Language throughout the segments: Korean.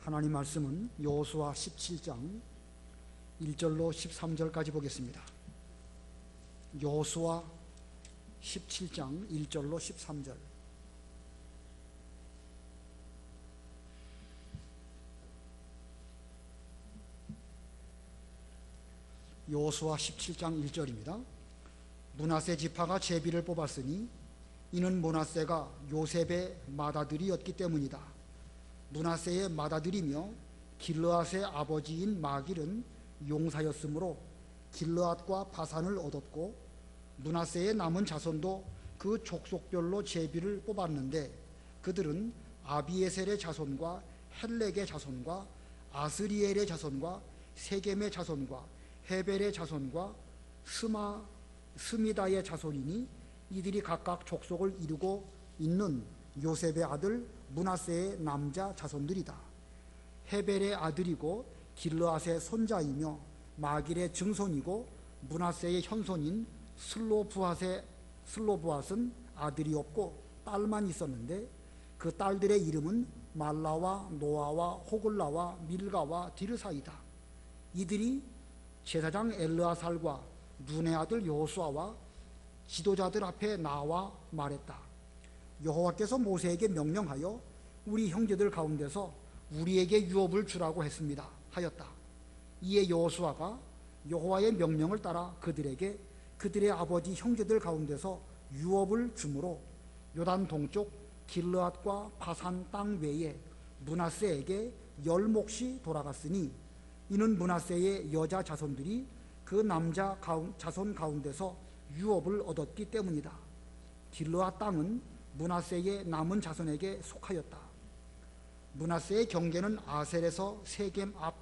하나님 말씀은 여호수아 17장 1절로 13절까지 보겠습니다. 여호수아 17장 1절로 13절. 여호수아 17장 1절입니다. 므낫세 지파가 제비를 뽑았으니 이는 므낫세가 요셉의 맏아들이었기 때문이다. 므낫세의 맏아들이며 길르앗의 아버지인 마길은 용사였으므로 길르앗과 바산을 얻었고, 므낫세의 남은 자손도 그 족속별로 제비를 뽑았는데 그들은 아비에셀의 자손과 헬렉의 자손과 아스리엘의 자손과 세겜의 자손과 헤벨의 자손과 스미다의 자손이니 이들이 각각 족속을 이루고 있는 요셉의 아들 므낫세의 남자 자손들이다. 헤벨의 아들이고 길르앗의 손자이며 마길의 증손이고 므낫세의 현손인 슬로브앗은 아들이 없고 딸만 있었는데 그 딸들의 이름은 말라와 노아와 호글라와 밀가와 디르사이다. 이들이 제사장 엘르아살과 눈의 아들 여호수아와 지도자들 앞에 나와 말했다. 여호와께서 모세에게 명령하여 우리 형제들 가운데서 우리에게 유업을 주라고 했습니다 하였다. 이에 여호수아가 여호와의 명령을 따라 그들에게 그들의 아버지 형제들 가운데서 유업을 주므로 요단 동쪽 길르앗과 바산 땅 외에 므낫세에게 10몫이 돌아갔으니 이는 므낫세의 여자 자손들이 그 남자 자손 가운데서 유업을 얻었기 때문이다. 길르앗 땅은 므낫세의 남은 자손에게 속하였다. 므낫세의 경계는 아셀에서 세겜 앞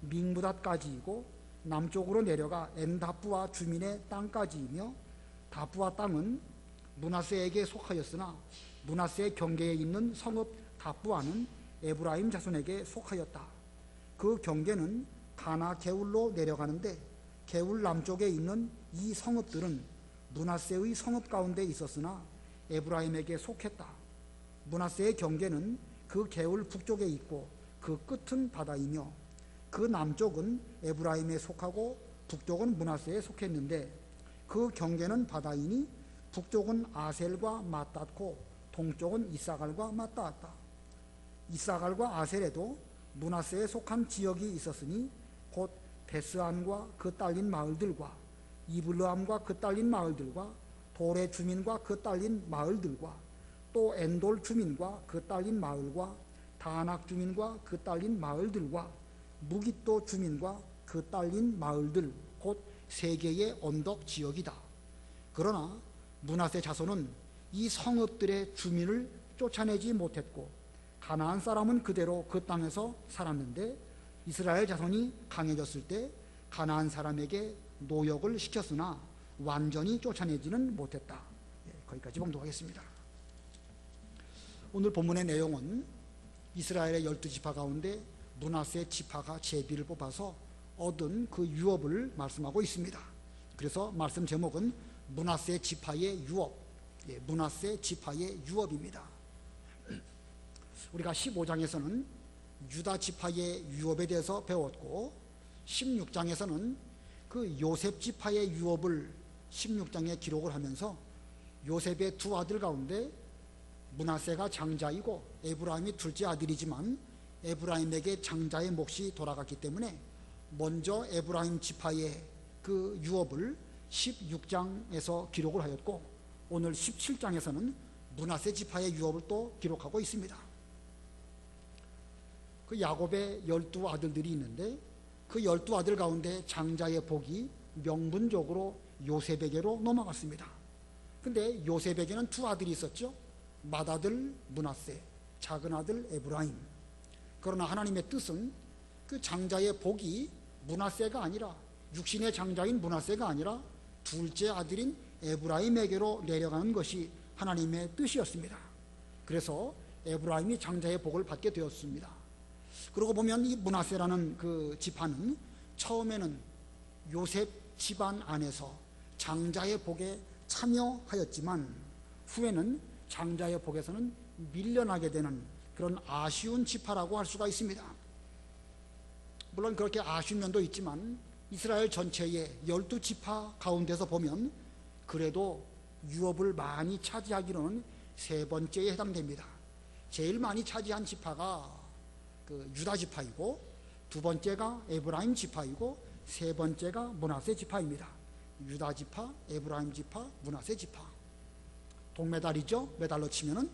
믹므닷까지이고 남쪽으로 내려가 엔다프와 주민의 땅까지이며, 다프와 땅은 므낫세에게 속하였으나 므낫세의 경계에 있는 성읍 다프와는 에브라임 자손에게 속하였다. 그 경계는 가나 게울로 내려가는데 게울 남쪽에 있는 이 성읍들은 므낫세의 성읍 가운데 있었으나 에브라임에게 속했다. 므낫세의 경계는 그 게울 북쪽에 있고 그 끝은 바다이며 그 남쪽은 에브라임에 속하고 북쪽은 므낫세에 속했는데 그 경계는 바다이니 북쪽은 아셀과 맞닿고 동쪽은 이사갈과 맞닿았다. 이사갈과 아셀에도 므낫세에 속한 지역이 있었으니 곧 베스안과 그 딸린 마을들과 이블르함과 그 딸린 마을들과 돌의 주민과 그 딸린 마을들과 또 엔돌 주민과 그 딸린 마을과 다낙 주민과 그 딸린 마을들과 무깃도 주민과 그 딸린 마을들, 곧 3개의 언덕 지역이다. 그러나 므낫세 자손은 이 성읍들의 주민을 쫓아내지 못했고 가나안 사람은 그대로 그 땅에서 살았는데 이스라엘 자손이 강해졌을 때 가나안 사람에게 노역을 시켰으나 완전히 쫓아내지는 못했다. 거기까지 봉독하겠습니다. 오늘 본문의 내용은 이스라엘의 12지파 가운데 므낫세 지파가 제비를 뽑아서 얻은 그 유업을 말씀하고 있습니다. 그래서 말씀 제목은 므낫세 지파의 유업, 므낫세 지파의 유업입니다. 우리가 15장에서는 유다 지파의 유업에 대해서 배웠고 16장에서는 그 요셉 지파의 유업을 16장에 기록을 하면서 요셉의 두 아들 가운데 므낫세가 장자이고 에브라임이 둘째 아들이지만 에브라임에게 장자의 몫이 돌아갔기 때문에 먼저 에브라임 지파의 그 유업을 16장에서 기록을 하였고 오늘 17장에서는 므낫세 지파의 유업을 또 기록하고 있습니다. 그 야곱의 12아들들이 있는데 그 12아들 가운데 장자의 복이 명분적으로 요셉에게로 넘어갔습니다. 근데 요셉에게는 두 아들이 있었죠. 맏아들 므낫세, 작은 아들 에브라임. 그러나 하나님의 뜻은 그 장자의 복이 므낫세가 아니라, 육신의 장자인 므낫세가 아니라 둘째 아들인 에브라임에게로 내려가는 것이 하나님의 뜻이었습니다. 그래서 에브라임이 장자의 복을 받게 되었습니다. 그러고 보면 이 므낫세라는 그 지파는 처음에는 요셉 집안 안에서 장자의 복에 참여하였지만 후에는 장자의 복에서는 밀려나게 되는 그런 아쉬운 지파라고 할 수가 있습니다. 물론 그렇게 아쉬운 면도 있지만 이스라엘 전체의 12지파 가운데서 보면 그래도 유업을 많이 차지하기로는 세 번째에 해당됩니다. 제일 많이 차지한 지파가 그 유다 지파이고, 두 번째가 에브라임 지파이고, 세 번째가 므낫세 지파입니다. 유다 지파, 에브라임 지파, 므낫세 지파. 동메달이죠. 메달로 치면은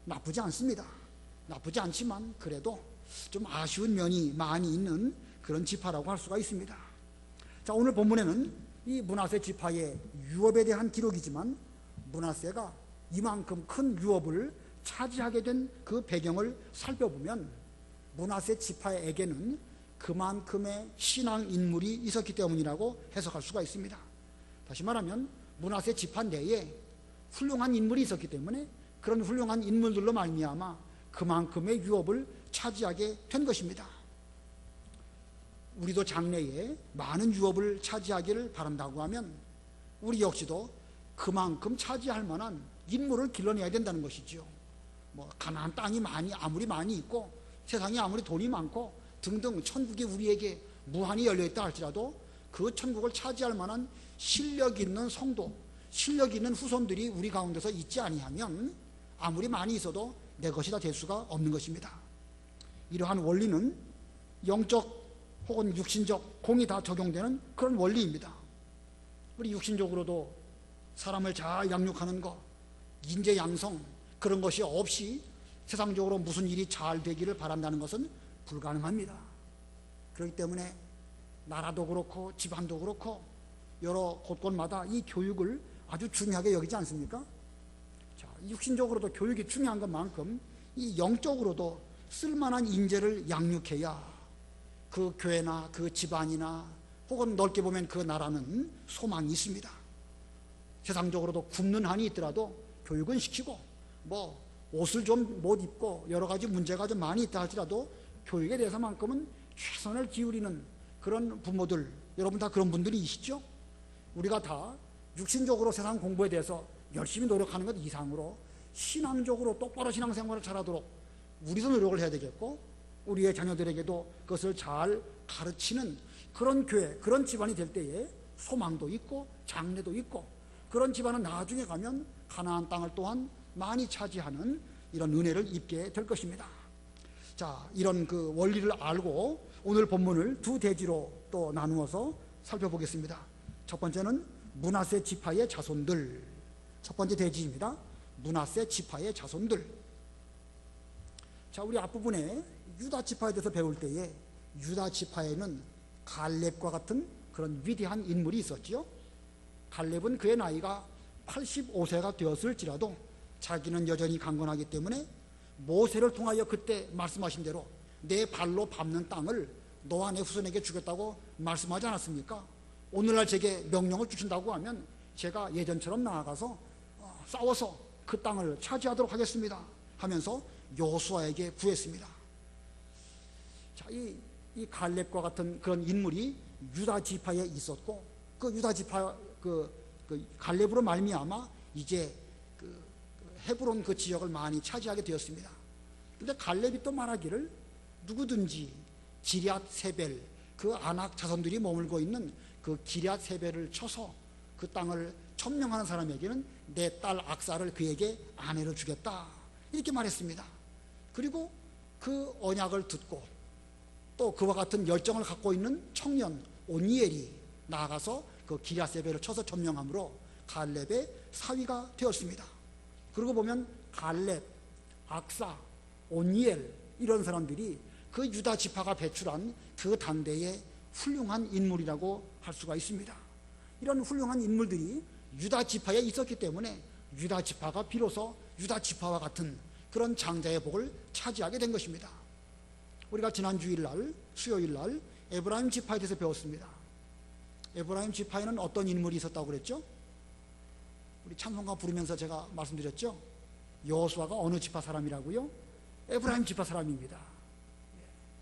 나쁘지 않습니다. 나쁘지 않지만 그래도 좀 아쉬운 면이 많이 있는 그런 지파라고 할 수가 있습니다. 자, 오늘 본문에는 이 므낫세 지파의 유업에 대한 기록이지만 므낫세가 이만큼 큰 유업을 차지하게 된 그 배경을 살펴보면 므낫세 지파에게는 그만큼의 신앙 인물이 있었기 때문이라고 해석할 수가 있습니다. 다시 말하면 므낫세 지파 내에 훌륭한 인물이 있었기 때문에 그런 훌륭한 인물들로 말미암아 그만큼의 유업을 차지하게 된 것입니다. 우리도 장래에 많은 유업을 차지하기를 바란다고 하면 우리 역시도 그만큼 차지할 만한 인물을 길러내야 된다는 것이죠. 뭐 가나안 땅이 아무리 많이 있고 세상에 아무리 돈이 많고 등등 천국이 우리에게 무한히 열려있다 할지라도 그 천국을 차지할 만한 실력 있는 성도, 실력 있는 후손들이 우리 가운데서 있지 아니하면 아무리 많이 있어도 내 것이 다 될 수가 없는 것입니다. 이러한 원리는 영적 혹은 육신적 공이 다 적용되는 그런 원리입니다. 우리 육신적으로도 사람을 잘 양육하는 것, 인재 양성 그런 것이 없이 세상적으로 무슨 일이 잘 되기를 바란다는 것은 불가능합니다. 그렇기 때문에 나라도 그렇고 집안도 그렇고 여러 곳곳마다 이 교육을 아주 중요하게 여기지 않습니까? 자, 육신적으로도 교육이 중요한 것만큼 이 영적으로도 쓸만한 인재를 양육해야 그 교회나 그 집안이나 혹은 넓게 보면 그 나라는 소망이 있습니다. 세상적으로도 굶는 한이 있더라도 교육은 시키고 뭐 옷을 좀 못 입고 여러 가지 문제가 좀 많이 있다 할지라도 교육에 대해서만큼은 최선을 기울이는 그런 부모들, 여러분 다 그런 분들이시죠? 우리가 다 육신적으로 세상 공부에 대해서 열심히 노력하는 것 이상으로 신앙적으로 똑바로 신앙생활을 잘하도록 우리도 노력을 해야 되겠고 우리의 자녀들에게도 그것을 잘 가르치는 그런 교회, 그런 집안이 될 때에 소망도 있고 장래도 있고 그런 집안은 나중에 가면 가나안 땅을 또한 많이 차지하는 이런 은혜를 입게 될 것입니다. 자, 이런 그 원리를 알고 오늘 본문을 두 대지로 또 나누어서 살펴보겠습니다. 첫 번째는 므낫세 지파의 자손들. 첫 번째 대지입니다. 므낫세 지파의 자손들. 자, 우리 앞부분에 유다 지파에 대해서 배울 때에 유다 지파에는 갈렙과 같은 그런 위대한 인물이 있었지요. 갈렙은 그의 나이가 85세가 되었을지라도 자기는 여전히 강건하기 때문에 모세를 통하여 그때 말씀하신 대로 내 발로 밟는 땅을 너와 내 후손에게 주겠다고 말씀하지 않았습니까? 오늘날 제게 명령을 주신다고 하면 제가 예전처럼 나아가서 싸워서 그 땅을 차지하도록 하겠습니다 하면서 여호수아에게 구했습니다. 자, 이 갈렙과 같은 그런 인물이 유다 지파에 있었고 그 유다 지파 그 갈렙으로 말미암아 이제 그 헤브론 그 지역을 많이 차지하게 되었습니다. 근데 갈렙이 또 말하기를 누구든지 기럇 세벨 그 아낙 자손들이 머물고 있는 그 기럇 세벨을 쳐서 그 땅을 점령하는 사람에게는 내 딸 악사를 그에게 아내로 주겠다 이렇게 말했습니다. 그리고 그 언약을 듣고 또 그와 같은 열정을 갖고 있는 청년 오니엘이 나아가서 그 기럇 세벨을 쳐서 점령함으로 갈렙의 사위가 되었습니다. 그러고 보면 갈렙, 악사, 오니엘 이런 사람들이 그 유다 지파가 배출한 그 당대의 훌륭한 인물이라고 할 수가 있습니다. 이런 훌륭한 인물들이 유다 지파에 있었기 때문에 유다 지파가 비로소 유다 지파와 같은 그런 장자의 복을 차지하게 된 것입니다. 우리가 지난 주일날, 수요일날 에브라임 지파에 대해서 배웠습니다. 에브라임 지파에는 어떤 인물이 있었다고 그랬죠? 우리 찬송가 부르면서 제가 말씀드렸죠? 여호수아가 어느 지파 사람이라고요? 에브라임 지파 사람입니다.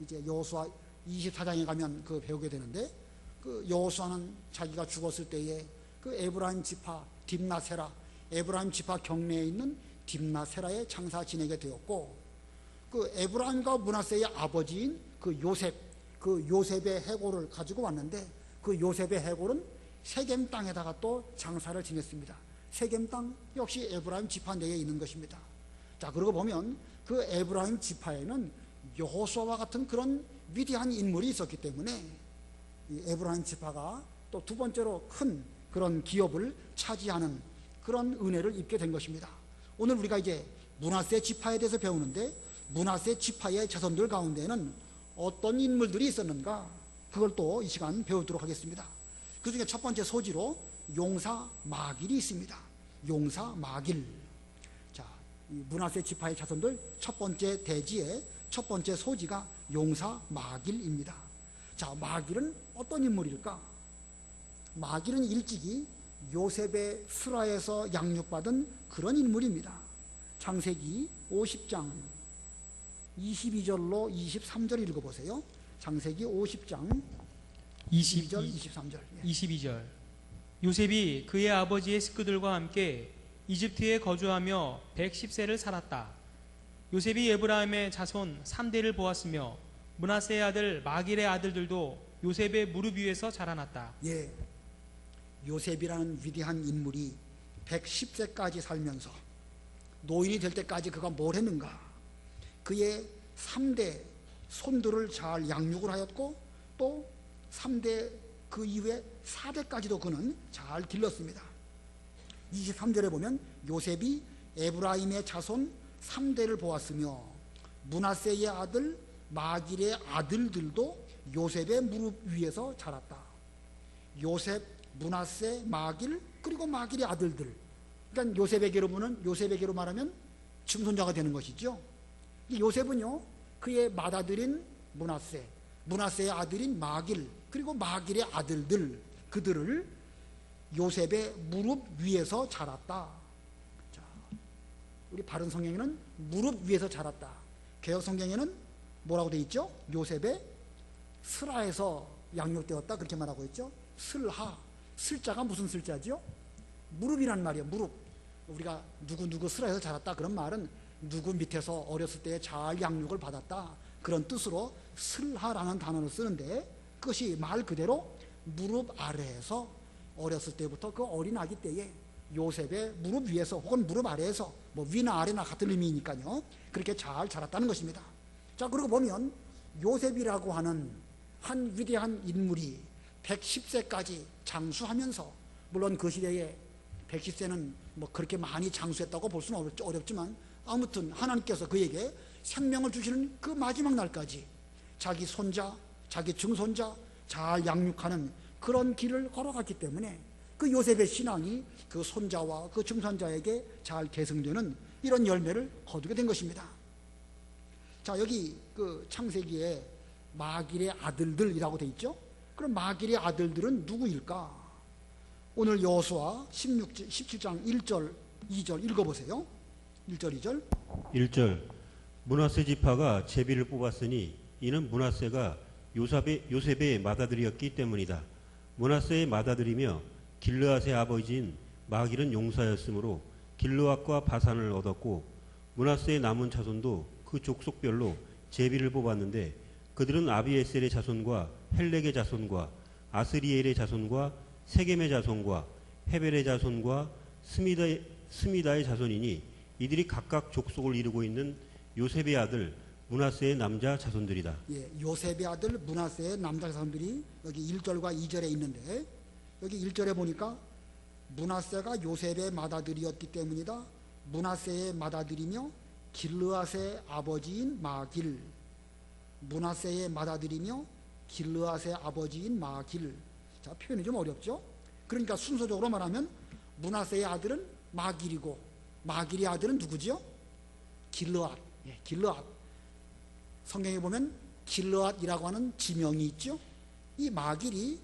이제 여호수아 24장에 가면 그 배우게 되는데 그 여호수아는 자기가 죽었을 때에 그 에브라임 지파 딥나세라, 에브라임 지파 경내에 있는 딥나세라의 장사 지내게 되었고 그 에브라임과 므낫세의 아버지인 그 요셉의 해골을 가지고 왔는데, 그 요셉의 해골은 세겜 땅에다가 또 장사를 지냈습니다. 세겜 땅 역시 에브라임 지파 내에 있는 것입니다. 자, 그러고 보면 그 에브라임 지파에는 여호수아와 같은 그런 위대한 인물이 있었기 때문에 이 에브라임 지파가 또 두 번째로 큰 그런 기업을 차지하는 그런 은혜를 입게 된 것입니다. 오늘 우리가 이제 므낫세 지파에 대해서 배우는데, 므낫세 지파의 자손들 가운데는 어떤 인물들이 있었는가, 그걸 또 이 시간 배우도록 하겠습니다. 그 중에 첫 번째 소지로 용사 마길이 있습니다. 용사 마길. 자, 이 므낫세 지파의 자손들 첫 번째 대지의 첫 번째 소지가 용사 마길입니다. 자, 마길은 어떤 인물일까? 마길은 일찍이 요셉의 스라에서 양육받은 그런 인물입니다. 창세기 50장 22절로 23절 읽어보세요. 창세기 50장 22절 23절. 22절. 요셉이 그의 아버지의 식구들과 함께 이집트에 거주하며 110세를 살았다. 요셉이 에브라임의 자손 3대를 보았으며 므낫세의 아들 마길의 아들들도 요셉의 무릎 위에서 자라났다. 예, 요셉이라는 위대한 인물이 110세까지 살면서 노인이 될 때까지 그가 뭘 했는가? 그의 3대 손들을 잘 양육을 하였고, 또 3대 그 이후에 4대까지도 그는 잘 길렀습니다. 23절에 보면 요셉이 에브라임의 자손 3대를 보았으며 므낫세의 아들 마길의 아들들도 요셉의 무릎 위에서 자랐다. 요셉, 므낫세, 마길, 그리고 마길의 아들들. 그러니까 요셉에게로 말하면 증손자가 되는 것이죠. 이 요셉은요, 그의 맏아들인 므낫세, 므낫세의 아들인 마길, 그리고 마길의 아들들, 그들을 요셉의 무릎 위에서 자랐다. 자, 우리 바른 성경에는 무릎 위에서 자랐다. 개역 성경에는 뭐라고 되어 있죠? 요셉의 슬하에서 양육되었다, 그렇게 말하고 있죠. 슬하, 슬자가 무슨 슬자죠? 무릎이란 말이에요. 무릎. 우리가 누구 슬하에서 자랐다, 그런 말은 누구 밑에서 어렸을 때 잘 양육을 받았다, 그런 뜻으로 슬하라는 단어를 쓰는데, 그것이 말 그대로 무릎 아래에서 어렸을 때부터 그 어린 아기 때에 요셉의 무릎 위에서 혹은 무릎 아래에서, 뭐 위나 아래나 같은 의미니까요, 그렇게 잘 자랐다는 것입니다. 자, 그러고 보면 요셉이라고 하는 한 위대한 인물이 110세까지 장수하면서, 물론 그 시대에 110세는 뭐 그렇게 많이 장수했다고 볼 수는 어렵지만, 아무튼 하나님께서 그에게 생명을 주시는 그 마지막 날까지 자기 손자, 자기 증손자 잘 양육하는 그런 길을 걸어갔기 때문에 그 요셉의 신앙이 그 손자와 그 증손자에게 잘 계승되는 이런 열매를 거두게 된 것입니다. 자, 여기 그 창세기에 마길의 아들들이라고 되어 있죠. 그럼 마길의 아들들은 누구일까? 오늘 여호수아 17장 1절 2절 읽어보세요. 1절 2절. 1절. 므낫세 지파가 제비를 뽑았으니 이는 므낫세가 요셉의 맏아들이었기 때문이다. 므낫세의 맏아들이며 길르앗의 아버지인 마길은 용사였으므로 길르앗과 바산을 얻었고, 므낫세의 남은 자손도 그 족속별로 제비를 뽑았는데, 그들은 아비에셀의 자손과 헬렉의 자손과 아스리엘의 자손과 세겜의 자손과 헤벨의 자손과 스미다의 자손이니 이들이 각각 족속을 이루고 있는 요셉의 아들 므낫세의 남자 자손들이다. 예, 요셉의 아들 므낫세의 남자 자손들이 여기 1절과 2절에 있는데, 여기 1절에 보니까 므낫세가 요셉의 맏아들이었기 때문이다. 므낫세의 맏아들이며 길르앗의 아버지인 마길. 므낫세의 맏아들이며 길르앗의 아버지인 마길. 자, 표현이 좀 어렵죠? 그러니까 순서적으로 말하면 므낫세의 아들은 마길이고, 마길의 아들은 누구지요? 길르앗. 예, 길르앗. 성경에 보면 길르앗이라고 하는 지명이 있죠. 이 마길이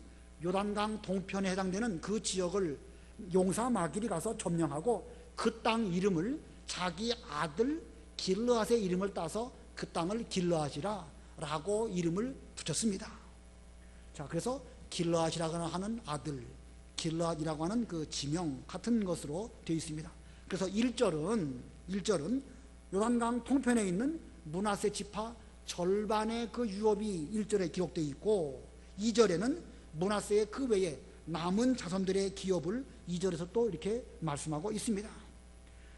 요단강 동편에 해당되는 그 지역을 용사 마길이 가서 점령하고 그 땅 이름을 자기 아들 길르앗의 이름을 따서 그 땅을 길르앗이라 라고 이름을 붙였습니다. 자, 그래서 길르앗이라고 하는 아들, 길르앗이라고 하는 그 지명 같은 것으로 되어 있습니다. 그래서 1절은 요단강 동편에 있는 므낫세 지파 절반의 그 유업이 1절에 기록되어 있고 2절에는 므낫세의 그 외에 남은 자손들의 기업을 2절에서 또 이렇게 말씀하고 있습니다.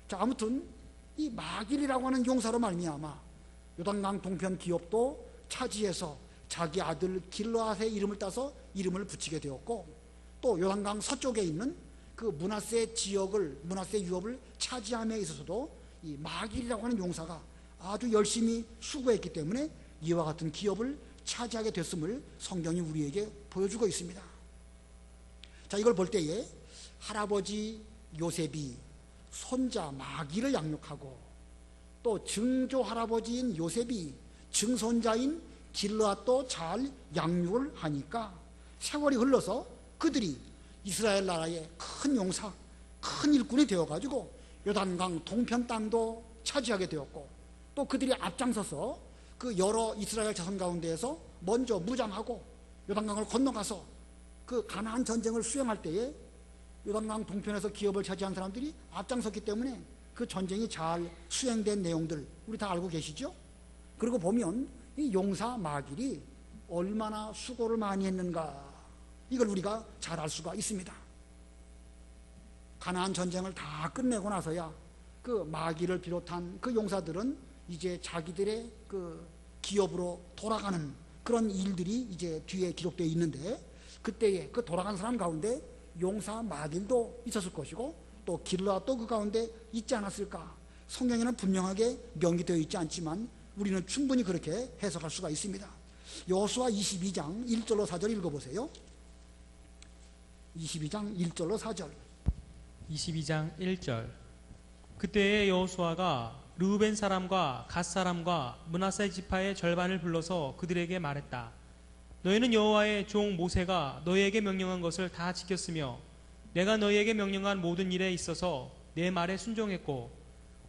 자, 아무튼 이 마길이라고 하는 용사로 말미암아 요단강 동편 기업도 차지해서 자기 아들 길르앗의 이름을 따서 이름을 붙이게 되었고, 또 요단강 서쪽에 있는 그 므낫세 지역을, 므낫세 유업을 차지함에 있어서도 이 마길이라고 하는 용사가 아주 열심히 수고했기 때문에 이와 같은 기업을 차지하게 됐음을 성경이 우리에게 보여주고 있습니다. 자, 이걸 볼 때에 할아버지 요셉이 손자 마길을 양육하고 또 증조 할아버지인 요셉이 증손자인 길르앗도 잘 양육을 하니까 세월이 흘러서 그들이 이스라엘 나라의 큰 용사, 큰 일꾼이 되어가지고 요단강 동편 땅도 차지하게 되었고, 또 그들이 앞장서서 그 여러 이스라엘 자손 가운데에서 먼저 무장하고 요단강을 건너가서 그 가나안 전쟁을 수행할 때에 요단강 동편에서 기업을 차지한 사람들이 앞장섰기 때문에 그 전쟁이 잘 수행된 내용들 우리 다 알고 계시죠? 그리고 보면 이 용사 마길이 얼마나 수고를 많이 했는가, 이걸 우리가 잘 알 수가 있습니다. 가나안 전쟁을 다 끝내고 나서야 그 마길을 비롯한 그 용사들은 이제 자기들의 그 기업으로 돌아가는 그런 일들이 이제 뒤에 기록되어 있는데, 그때에 그 돌아간 사람 가운데 용사 마길도 있었을 것이고 또 길르앗도 그 가운데 있지 않았을까. 성경에는 분명하게 명기되어 있지 않지만 우리는 충분히 그렇게 해석할 수가 있습니다. 여호수아 22장 1절로 4절 읽어보세요. 22장 1절로 4절. 22장 1절. 그때에 여호수아가 르우벤 사람과 갓 사람과 므낫세 지파의 절반을 불러서 그들에게 말했다. 너희는 여호와의 종 모세가 너희에게 명령한 것을 다 지켰으며 내가 너희에게 명령한 모든 일에 있어서 내 말에 순종했고,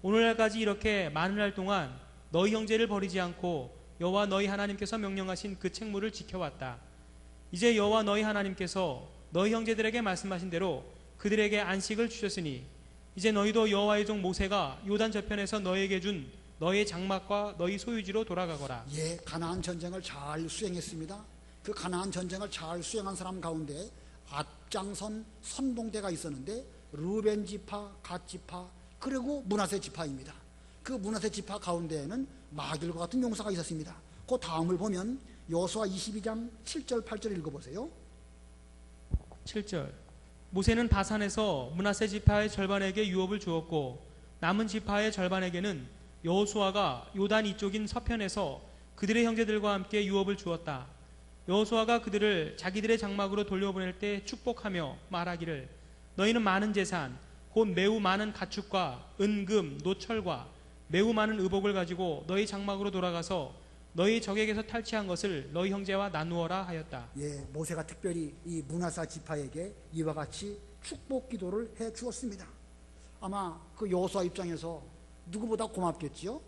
오늘날까지 이렇게 많은 날 동안 너희 형제를 버리지 않고 여호와 너희 하나님께서 명령하신 그 책무를 지켜왔다. 이제 여호와 너희 하나님께서 너희 형제들에게 말씀하신 대로 그들에게 안식을 주셨으니 이제 너희도 여호와의 종 모세가 요단 저편에서 너희에게 준 너희 장막과 너희 소유지로 돌아가거라. 예, 가나안 전쟁을 잘 수행했습니다. 그 가나안 전쟁을 잘 수행한 사람 가운데 앞장선 선봉대가 있었는데 르우벤 지파, 갓 지파, 그리고 므낫세 지파입니다. 그 므낫세 지파 가운데에는 마길과 같은 용사가 있었습니다. 그 다음을 보면 여호수아 22장 7절 8절 읽어보세요. 7절. 모세는 바산에서 므낫세 지파의 절반에게 유업을 주었고 남은 지파의 절반에게는 여호수아가 요단 이쪽인 서편에서 그들의 형제들과 함께 유업을 주었다. 여호수아가 그들을 자기들의 장막으로 돌려보낼 때 축복하며 말하기를 너희는 많은 재산 곧 매우 많은 가축과 은금 노철과 매우 많은 의복을 가지고 너희 장막으로 돌아가서 너희 적에게서 탈취한 것을 너희 형제와 나누어라 하였다. 예, 모세가 특별히 이 므낫세 지파에게 이와 같이 축복 기도를 해 주었습니다. 아마 그 여호수아 입장에서 누구보다 고맙겠지요.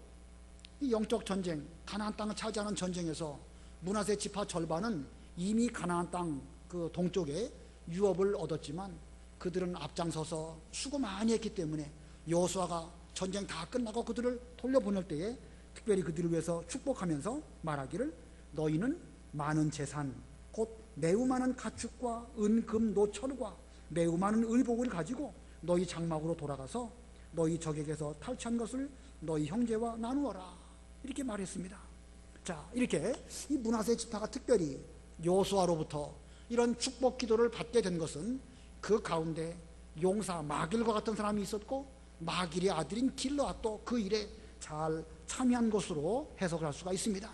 이 영적 전쟁, 가나안 땅을 차지하는 전쟁에서 므낫세 지파 절반은 이미 가나안 땅 그 동쪽에 유업을 얻었지만 그들은 앞장서서 수고 많이 했기 때문에 여호수아가 전쟁 다 끝나고 그들을 돌려보낼 때에 특별히 그들을 위해서 축복하면서 말하기를 너희는 많은 재산 곧 매우 많은 가축과 은금 노철과 매우 많은 의복을 가지고 너희 장막으로 돌아가서 너희 적에게서 탈취한 것을 너희 형제와 나누어라, 이렇게 말했습니다. 자, 이렇게 이 므낫세 지파가 특별히 여호수아로부터 이런 축복 기도를 받게 된 것은 그 가운데 용사 마길과 같은 사람이 있었고 마길의 아들인 길르앗도 그 일에 잘 참여한 것으로 해석을 할 수가 있습니다.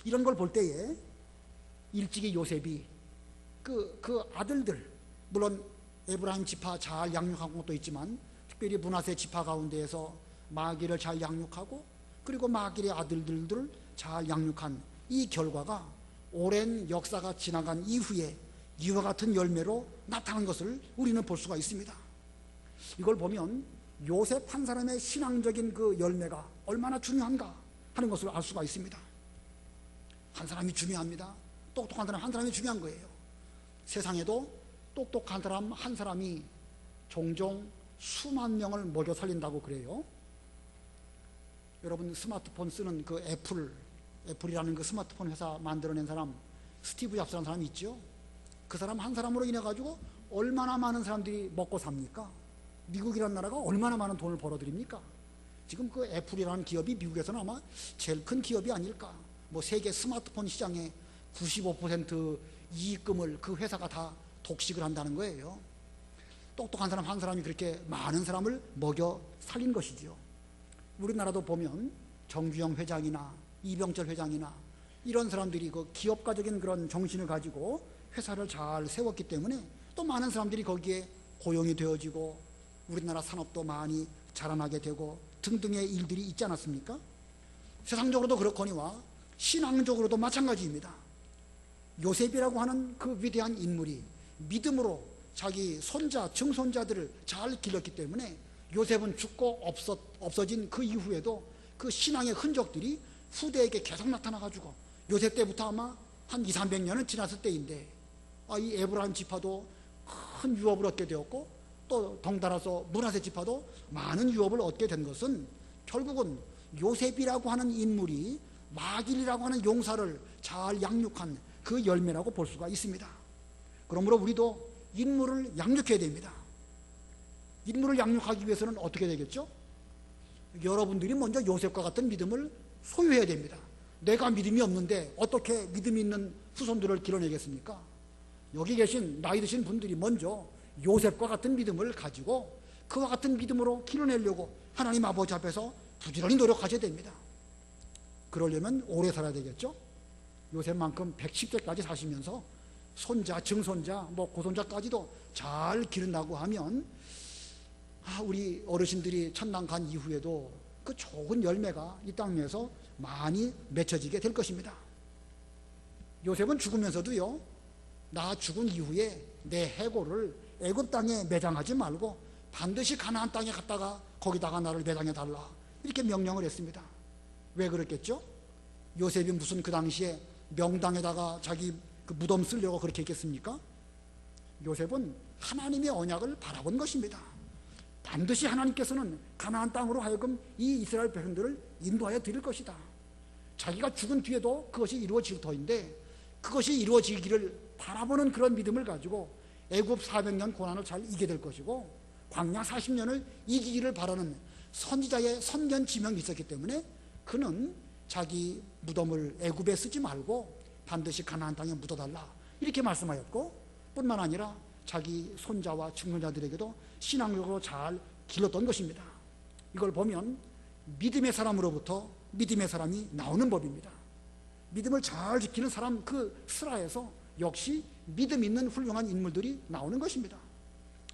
이런 걸 볼 때에 일찍이 요셉이 그 아들들, 물론 에브라임 지파 잘 양육한 것도 있지만 특별히 므낫세 지파 가운데에서 마길을 잘 양육하고 그리고 마길의 아들들을 잘 양육한 이 결과가 오랜 역사가 지나간 이후에 이와 같은 열매로 나타난 것을 우리는 볼 수가 있습니다. 이걸 보면 요셉 한 사람의 신앙적인 그 열매가 얼마나 중요한가 하는 것을 알 수가 있습니다. 한 사람이 중요합니다. 똑똑한 사람 한 사람이 중요한 거예요. 세상에도 똑똑한 사람 한 사람이 종종 수만 명을 먹여 살린다고 그래요. 여러분 스마트폰 쓰는 그 애플이라는 그 스마트폰 회사 만들어낸 사람 스티브 잡스라는 사람이 있죠. 그 사람 한 사람으로 인해 가지고 얼마나 많은 사람들이 먹고 삽니까? 미국이라는 나라가 얼마나 많은 돈을 벌어들입니까? 지금 그 애플이라는 기업이 미국에서는 아마 제일 큰 기업이 아닐까. 뭐 세계 스마트폰 시장의 95% 이익금을 그 회사가 다 독식을 한다는 거예요. 똑똑한 사람 한 사람이 그렇게 많은 사람을 먹여 살린 것이지요. 우리나라도 보면 정주영 회장이나 이병철 회장이나 이런 사람들이 그 기업가적인 그런 정신을 가지고 회사를 잘 세웠기 때문에 또 많은 사람들이 거기에 고용이 되어지고 우리나라 산업도 많이 자라나게 되고 등등의 일들이 있지 않았습니까? 세상적으로도 그렇거니와 신앙적으로도 마찬가지입니다. 요셉이라고 하는 그 위대한 인물이 믿음으로 자기 손자, 증손자들을 잘 길렀기 때문에 요셉은 죽고 없어진 그 이후에도 그 신앙의 흔적들이 후대에게 계속 나타나가지고 요셉 때부터 아마 한 200~300년은 지났을 때인데 이 에브라임 지파도 큰 유업을 얻게 되었고 또 덩달아서 므낫세 지파도 많은 유업을 얻게 된 것은 결국은 요셉이라고 하는 인물이 마길이라고 하는 용사를 잘 양육한 그 열매라고 볼 수가 있습니다. 그러므로 우리도 인물을 양육해야 됩니다. 인물을 양육하기 위해서는 어떻게 되겠죠? 여러분들이 먼저 요셉과 같은 믿음을 소유해야 됩니다. 내가 믿음이 없는데 어떻게 믿음이 있는 후손들을 길러내겠습니까? 여기 계신 나이 드신 분들이 먼저 요셉과 같은 믿음을 가지고 그와 같은 믿음으로 길러내려고 하나님 아버지 앞에서 부지런히 노력하셔야 됩니다. 그러려면 오래 살아야 되겠죠? 요셉만큼 110세까지 사시면서 손자, 증손자, 고손자까지도 잘 기른다고 하면 우리 어르신들이 천당 간 이후에도 그 좋은 열매가 이 땅에서 많이 맺혀지게 될 것입니다. 요셉은 죽으면서도요, 나 죽은 이후에 내 해골을 애굽 땅에 매장하지 말고 반드시 가나안 땅에 갔다가 거기다가 나를 매장해 달라 이렇게 명령을 했습니다. 왜 그랬겠죠? 요셉이 무슨 그 당시에 명당에다가 자기 그 무덤 쓰려고 그렇게 했겠습니까? 요셉은 하나님의 언약을 바라본 것입니다. 반드시 하나님께서는 가나안 땅으로 하여금 이 이스라엘 백성들을 인도하여 드릴 것이다. 자기가 죽은 뒤에도 그것이 이루어질 터인데 그것이 이루어지기를 바라보는 그런 믿음을 가지고 애굽 400년 고난을 잘 이기게 될 것이고 광야 40년을 이기기를 바라는 선지자의 선견 지명이 있었기 때문에 그는 자기 무덤을 애굽에 쓰지 말고 반드시 가나안 땅에 묻어달라 이렇게 말씀하였고 뿐만 아니라 자기 손자와 증손자들에게도 신앙적으로 잘 길렀던 것입니다. 이걸 보면 믿음의 사람으로부터 믿음의 사람이 나오는 법입니다. 믿음을 잘 지키는 사람 그 슬하에서 역시 믿음 있는 훌륭한 인물들이 나오는 것입니다.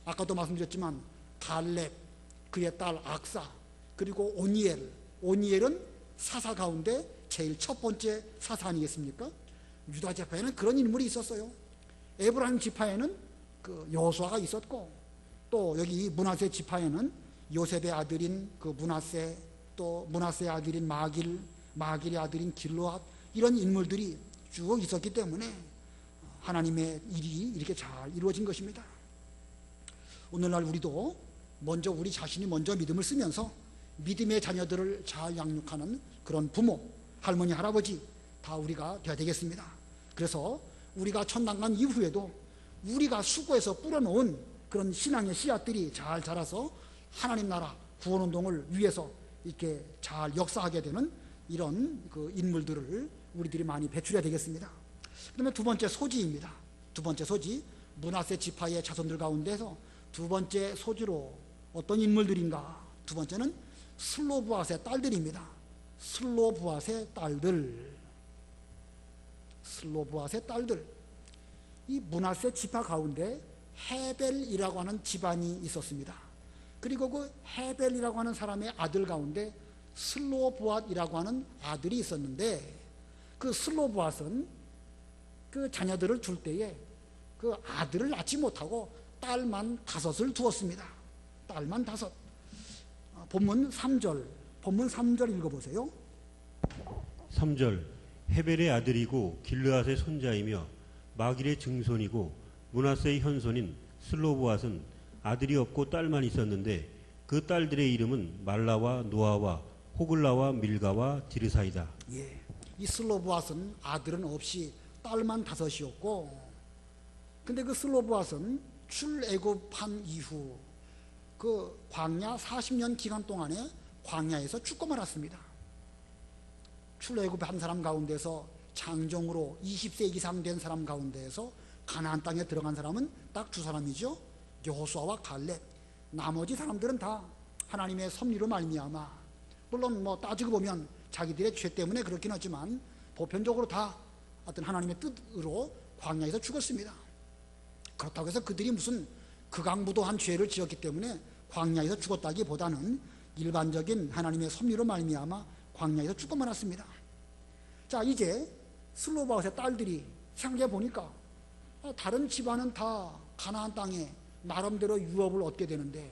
아까도 말씀드렸지만 갈렙, 그의 딸 악사, 그리고 오니엘은 사사 가운데 제일 첫 번째 사사 아니겠습니까? 유다 지파에는 그런 인물이 있었어요. 에브라임 지파에는 그 여호수아가 있었고 또 여기 므낫세 지파에는 요셉의 아들인 그 므낫세, 또 므낫세의 아들인 마길의 아들인 길르앗 이런 인물들이 쭉 있었기 때문에 하나님의 일이 이렇게 잘 이루어진 것입니다. 오늘날 우리도 먼저 우리 자신이 먼저 믿음을 쓰면서 믿음의 자녀들을 잘 양육하는 그런 부모, 할머니, 할아버지 다 우리가 되어야 되겠습니다. 그래서 우리가 천당 간 이후에도 우리가 수고해서 뿌려놓은 그런 신앙의 씨앗들이 잘 자라서 하나님 나라 구원운동을 위해서 이렇게 잘 역사하게 되는 이런 그 인물들을 우리들이 많이 배출해야 되겠습니다. 그다음에 두 번째 소지입니다. 두 번째 소지, 므낫세 지파의 자손들 가운데서 두 번째 소지로 어떤 인물들인가? 두 번째는 슬로브앗의 딸들입니다. 슬로브앗의 딸들. 이 므낫세 지파 가운데 헤벨이라고 하는 집안이 있었습니다. 그리고 그 헤벨이라고 하는 사람의 아들 가운데 슬로브앗이라고 하는 아들이 있었는데 그 슬로브앗은 그 자녀들을 둘 때에 그 아들을 낳지 못하고 딸만 5을 두었습니다. 딸만 5. 본문 3절 읽어보세요. 3절 헤벨의 아들이고 길르앗의 손자이며 마길의 증손이고 므낫세의 현손인 슬로브앗은 아들이 없고 딸만 있었는데 그 딸들의 이름은 말라와 노아와 호글라와 밀가와 디르사이다. 예. 이 슬로브앗은 아들은 없이 딸만 5이었고, 근데 그 슬로브앗은 출애굽한 이후 그 광야 40년 기간 동안에 광야에서 죽고 말았습니다. 출애굽한 사람 가운데서 장정으로 20세 이상 된 사람 가운데에서 가나안 땅에 들어간 사람은 딱 2사람이죠. 여호수아와 갈렙. 나머지 사람들은 다 하나님의 섭리로 말미암아, 물론 뭐 따지고 보면 자기들의 죄 때문에 그렇긴 하지만 보편적으로 다 어떤 하나님의 뜻으로 광야에서 죽었습니다. 그렇다고 해서 그들이 무슨 극악무도한 죄를 지었기 때문에 광야에서 죽었다기보다는 일반적인 하나님의 섭리로 말미암아 광야에서 죽고 말았습니다. 자, 이제 슬로바웃의 딸들이 생각해 보니까 다른 집안은 다 가나안 땅에 나름대로 유업을 얻게 되는데,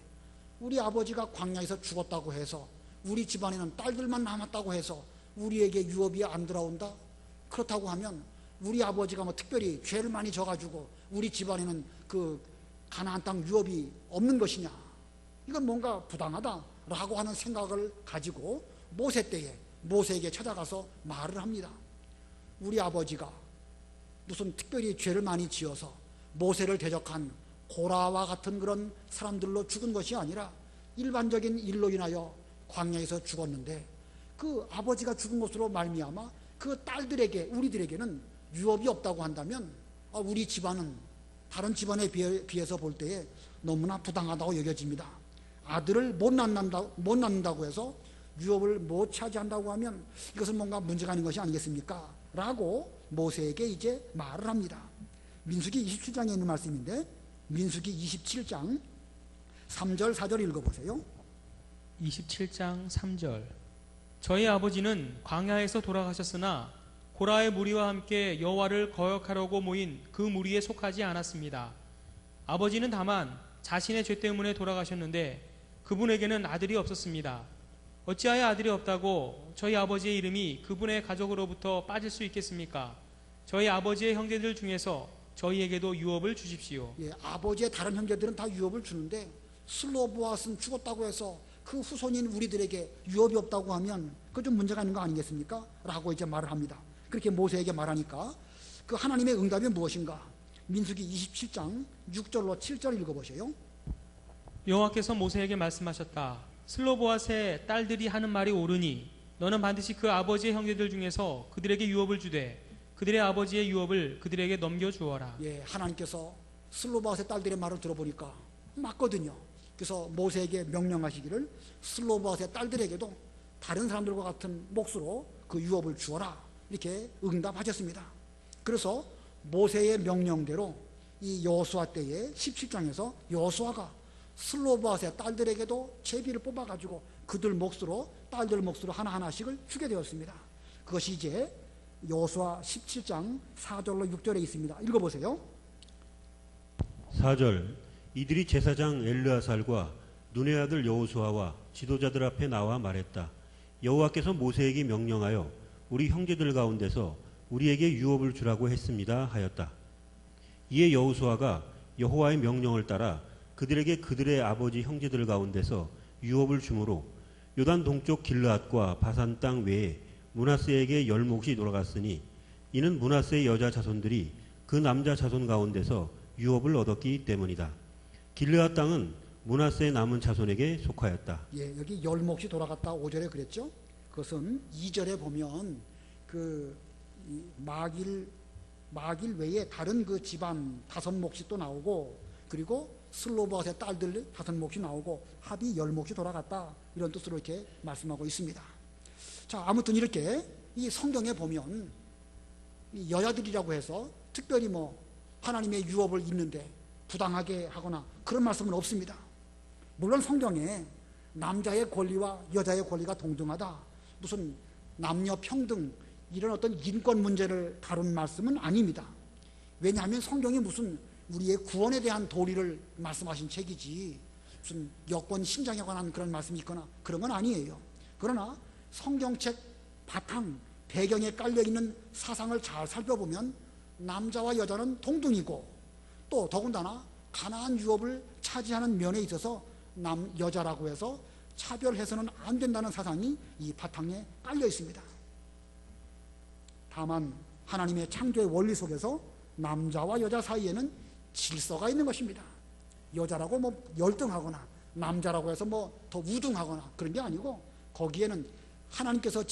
우리 아버지가 광야에서 죽었다고 해서 우리 집안에는 딸들만 남았다고 해서 우리에게 유업이 안 들어온다? 그렇다고 하면 우리 아버지가 뭐 특별히 죄를 많이 져가지고 우리 집안에는 그 가나안 땅 유업이 없는 것이냐? 이건 뭔가 부당하다라고 하는 생각을 가지고 모세 때에 모세에게 찾아가서 말을 합니다. 우리 아버지가 무슨 특별히 죄를 많이 지어서 모세를 대적한 고라와 같은 그런 사람들로 죽은 것이 아니라 일반적인 일로 인하여 광야에서 죽었는데, 그 아버지가 죽은 것으로 말미암아 그 딸들에게, 우리들에게는 유업이 없다고 한다면 우리 집안은 다른 집안에 비해서 볼 때에 너무나 부당하다고 여겨집니다. 아들을 못 낳는다고 해서 유업을 못 차지한다고 하면 이것은 뭔가 문제가 있는 것이 아니겠습니까? 라고 모세에게 이제 말을 합니다. 민수기 27장에 있는 말씀인데, 민수기 27장 3절 4절 읽어보세요. 27장 3절. 저희 아버지는 광야에서 돌아가셨으나 고라의 무리와 함께 여호와를 거역하려고 모인 그 무리에 속하지 않았습니다. 아버지는 다만 자신의 죄 때문에 돌아가셨는데 그분에게는 아들이 없었습니다. 어찌하여 아들이 없다고 저희 아버지의 이름이 그분의 가족으로부터 빠질 수 있겠습니까? 저희 아버지의 형제들 중에서 저희에게도 유업을 주십시오. 예, 아버지의 다른 형제들은 다 유업을 주는데 슬로보앗은 죽었다고 해서 그 후손인 우리들에게 유업이 없다고 하면 그건 좀 문제가 있는 거 아니겠습니까? 라고 이제 말을 합니다. 그렇게 모세에게 말하니까 그 하나님의 응답이 무엇인가? 민수기 27장 6절로 7절 읽어보세요. 여호와께서 모세에게 말씀하셨다. 슬로보앗의 딸들이 하는 말이 옳으니 너는 반드시 그 아버지의 형제들 중에서 그들에게 유업을 주되 그들의 아버지의 유업을 그들에게 넘겨주어라. 예, 하나님께서 슬로바앗의 딸들의 말을 들어보니까 맞거든요. 그래서 모세에게 명령하시기를 슬로바앗의 딸들에게도 다른 사람들과 같은 몫으로 그 유업을 주어라, 이렇게 응답하셨습니다. 그래서 모세의 명령대로 이 여호수아 때에 17장에서 여호수아가 슬로바앗의 딸들에게도 제비를 뽑아가지고 그들 몫으로, 딸들 몫으로 하나하나씩을 주게 되었습니다. 그것이 이제 여호수아 17장 4절로 6절에 있습니다. 읽어보세요. 4절. 이들이 제사장 엘르아살과 눈의 아들 여호수아와 지도자들 앞에 나와 말했다. 여호와께서 모세에게 명령하여 우리 형제들 가운데서 우리에게 유업을 주라고 했습니다 하였다. 이에 여호수아가 여호와의 명령을 따라 그들에게 그들의 아버지 형제들 가운데서 유업을 주므로 요단 동쪽 길르앗과 바산 땅 외에 므낫세에게 10몫이 돌아갔으니 이는 므낫세의 여자 자손들이 그 남자 자손 가운데서 유업을 얻었기 때문이다. 길르앗 땅은 므낫세의 남은 자손에게 속하였다. 예, 여기 10몫이 돌아갔다 5절에 그랬죠. 그것은 2절에 보면 그 마길 외에 다른 그 집안 5몫이 또 나오고, 그리고 슬로바앗의 딸들 5몫이 나오고 합이 10몫이 돌아갔다, 이런 뜻으로 이렇게 말씀하고 있습니다. 자, 아무튼 이렇게 이 성경에 보면 이 여자들이라고 해서 특별히 뭐 하나님의 유업을 잇는데 부당하게 하거나 그런 말씀은 없습니다. 물론 성경에 남자의 권리와 여자의 권리가 동등하다, 무슨 남녀 평등, 이런 어떤 인권 문제를 다룬 말씀은 아닙니다. 왜냐하면 성경이 무슨 우리의 구원에 대한 도리를 말씀하신 책이지 무슨 여권 신장에 관한 그런 말씀이 있거나 그런 건 아니에요. 그러나 성경책 바탕 배경에 깔려있는 사상을 잘 살펴보면 남자와 여자는 동등이고, 또 더군다나 가나안 유업을 차지하는 면에 있어서 여자라고 해서 차별해서는 안 된다는 사상이 이 바탕에 깔려 있습니다. 다만 하나님의 창조의 원리 속에서 남자와 여자 사이에는 질서가 있는 것입니다. 여자라고 뭐 열등하거나 남자라고 해서 뭐 더 우등하거나 그런 게 아니고, 거기에는 하나님께서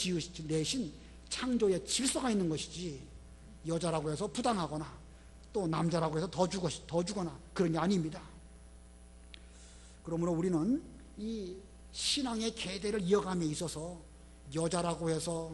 내신 창조의 질서가 있는 것이지, 여자라고 해서 부당하거나 또 남자라고 해서 더 주거나 그런 게 아닙니다. 그러므로 우리는 이 신앙의 계대를 이어감에 있어서 여자라고 해서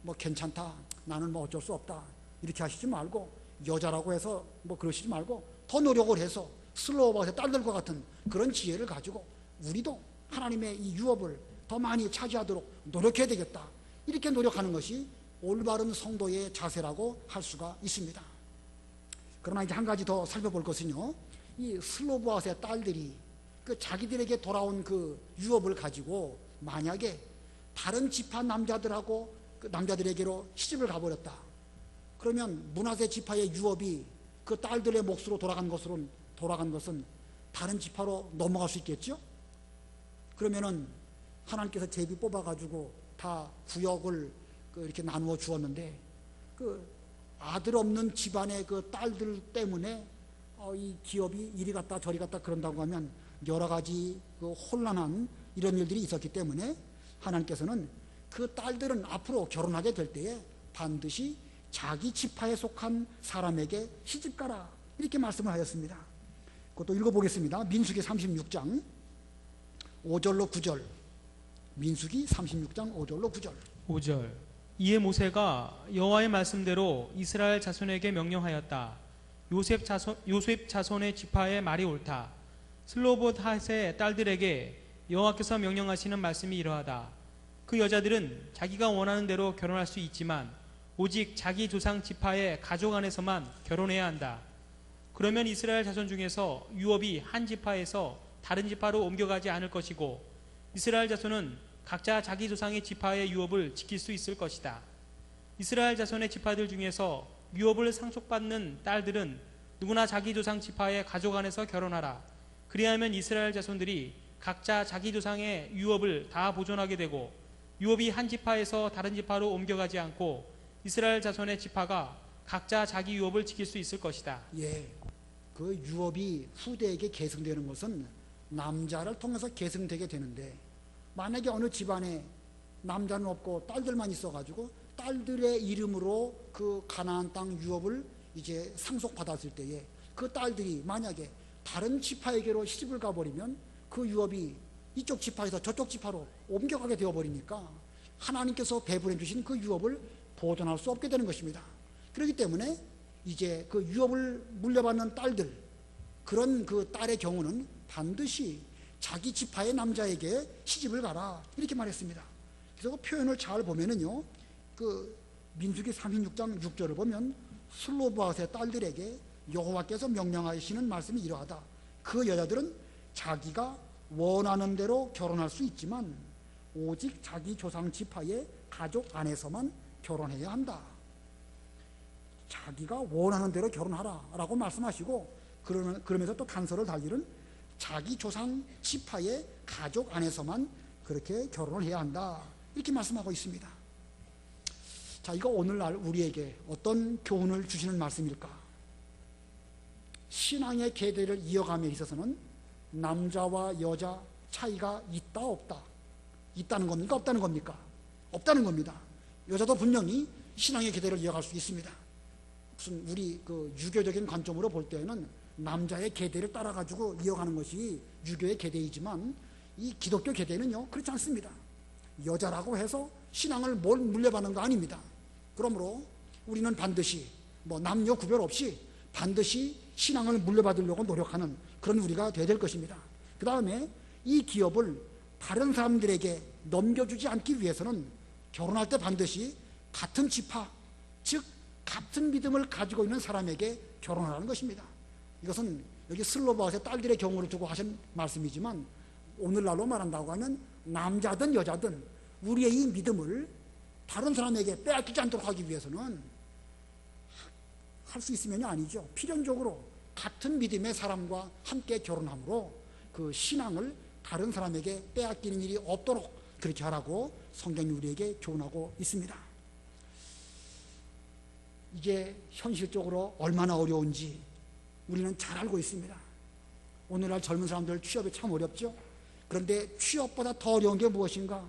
뭐 괜찮다, 나는 뭐 어쩔 수 없다, 이렇게 하시지 말고, 여자라고 해서 뭐 그러시지 말고 더 노력을 해서 슬로우바의 딸들과 같은 그런 지혜를 가지고 우리도 하나님의 이 유업을 더 많이 차지하도록 노력해야 되겠다, 이렇게 노력하는 것이 올바른 성도의 자세라고 할 수가 있습니다. 그러나 이제 한 가지 더 살펴볼 것은요, 이 슬로바의 딸들이 그 자기들에게 돌아온 그 유업을 가지고 만약에 다른 지파 남자들하고 그 남자들에게로 시집을 가버렸다, 그러면 므낫세 지파의 유업이 그 딸들의 몫으로 돌아간 것은 다른 지파로 넘어갈 수 있겠죠? 그러면은 하나님께서 제비 뽑아가지고 다 구역을 이렇게 나누어 주었는데, 그 아들 없는 집안의 그 딸들 때문에 이 기업이 이리 갔다 저리 갔다 그런다고 하면 여러 가지 그 혼란한 이런 일들이 있었기 때문에 하나님께서는 그 딸들은 앞으로 결혼하게 될 때에 반드시 자기 지파에 속한 사람에게 시집가라, 이렇게 말씀을 하였습니다. 그것도 읽어보겠습니다. 민수기 36장 5절로 9절. 민수기 36장 5절로 9절. 5절. 이에 모세가 여호와의 말씀대로 이스라엘 자손에게 명령하였다. 요셉 자손의 지파의 말이 옳다. 슬로봇핫의 딸들에게 여호와께서 명령하시는 말씀이 이러하다. 그 여자들은 자기가 원하는 대로 결혼할 수 있지만 오직 자기 조상 지파의 가족 안에서만 결혼해야 한다. 그러면 이스라엘 자손 중에서 유업이 한 지파에서 다른 지파로 옮겨가지 않을 것이고, 이스라엘 자손은 각자 자기 조상의 지파의 유업을 지킬 수 있을 것이다. 이스라엘 자손의 지파들 중에서 유업을 상속받는 딸들은 누구나 자기 조상 지파의 가족 안에서 결혼하라. 그리하면 이스라엘 자손들이 각자 자기 조상의 유업을 다 보존하게 되고, 유업이 한 지파에서 다른 지파로 옮겨가지 않고 이스라엘 자손의 지파가 각자 자기 유업을 지킬 수 있을 것이다. 예, 그 유업이 후대에게 계승되는 것은 남자를 통해서 계승되게 되는데, 만약에 어느 집안에 남자는 없고 딸들만 있어가지고 딸들의 이름으로 그 가나안 땅 유업을 이제 상속받았을 때에 그 딸들이 만약에 다른 지파에게로 시집을 가버리면 그 유업이 이쪽 지파에서 저쪽 지파로 옮겨가게 되어버리니까 하나님께서 배분해 주신 그 유업을 보존할 수 없게 되는 것입니다. 그렇기 때문에 이제 그 유업을 물려받는 딸들, 그런 그 딸의 경우는 반드시 자기 지파의 남자에게 시집을 가라, 이렇게 말했습니다. 그래서 그 표현을 잘 보면은요, 그 민수기 36장 6절을 보면 슬로바앗의 딸들에게 여호와께서 명령하시는 말씀이 이러하다. 그 여자들은 자기가 원하는 대로 결혼할 수 있지만 오직 자기 조상 지파의 가족 안에서만 결혼해야 한다. 자기가 원하는 대로 결혼하라 라고 말씀하시고, 그러면서 또 단서를 달기는 자기 조상 지파의 가족 안에서만 그렇게 결혼을 해야 한다, 이렇게 말씀하고 있습니다. 자, 이거 오늘날 우리에게 어떤 교훈을 주시는 말씀일까? 신앙의 계대를 이어감에 있어서는 남자와 여자 차이가 있다 없다? 있다는 겁니까? 없다는 겁니까? 없다는 겁니다. 여자도 분명히 신앙의 계대를 이어갈 수 있습니다. 무슨 우리 그 유교적인 관점으로 볼 때는 남자의 계대를 따라가지고 이어가는 것이 유교의 계대이지만, 이 기독교 계대는요 그렇지 않습니다. 여자라고 해서 신앙을 물려받는 거 아닙니다. 그러므로 우리는 반드시 뭐 남녀 구별 없이 반드시 신앙을 물려받으려고 노력하는 그런 우리가 되어야 될 것입니다. 그 다음에 이 기업을 다른 사람들에게 넘겨주지 않기 위해서는 결혼할 때 반드시 같은 지파, 즉 같은 믿음을 가지고 있는 사람에게 결혼하라는 것입니다. 이것은 여기 슬로바앗의 딸들의 경우를 두고 하신 말씀이지만, 오늘날로 말한다고 하면 남자든 여자든 우리의 이 믿음을 다른 사람에게 빼앗기지 않도록 하기 위해서는 할 수 있으면이 아니죠. 필연적으로 같은 믿음의 사람과 함께 결혼함으로 그 신앙을 다른 사람에게 빼앗기는 일이 없도록 그렇게 하라고 성경이 우리에게 교훈하고 있습니다. 이게 현실적으로 얼마나 어려운지 우리는 잘 알고 있습니다. 오늘날 젊은 사람들 취업이 참 어렵죠. 그런데 취업보다 더 어려운 게 무엇인가?